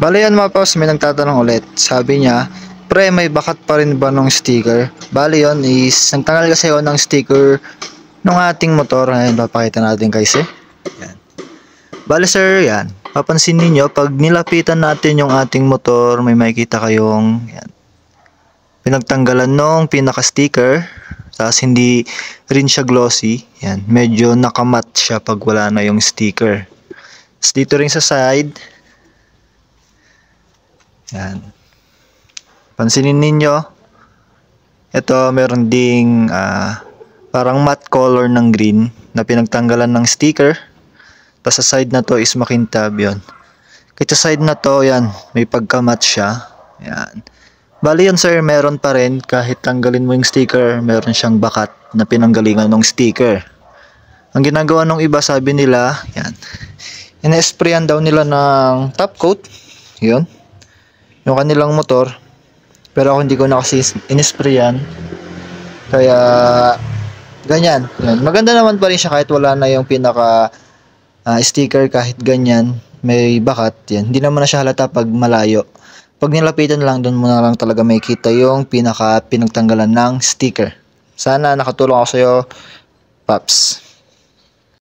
Bale yan mga paps, may nagtatanong ulit. Sabi niya, pre, may bakat pa rin ba nung sticker? Bale yun is, nagtanggal kasi ako ng sticker nung ating motor. Ngayon, papakita natin guys eh. Yan. Bale sir, yan. Papansin niyo pag nilapitan natin yung ating motor, may makikita kayong yan, pinagtanggalan nung pinaka-sticker. Tapos hindi rin siya glossy. Yan, medyo nakamat siya pag wala na yung sticker. Tapos dito rin sa side. Yan. Pansinin ninyo. Ito, meron ding parang matte color ng green na pinagtanggalan ng sticker. Tapos sa side na to is makintab yun. Kaya sa side na to, yan, may pagka-matte siya. Yan. Bali yun sir, meron pa rin. Kahit tanggalin mo yung sticker, meron siyang bakat na pinanggalingan ng sticker. Ang ginagawa ng iba, sabi nila, yan, ina-sprayan daw nila ng top coat. Yun. Yung kanilang motor. Pero ako hindi ko na kasi in-sprayan. Kaya, ganyan. Yan. Maganda naman pa rin siya kahit wala na yung pinaka sticker, kahit ganyan. May bakat. Yan. Hindi naman na siya halata pag malayo. Pag nilapitan lang, doon mo na lang talaga makikita yung pinagtanggalan ng sticker. Sana nakatulong ako sa'yo, Paps.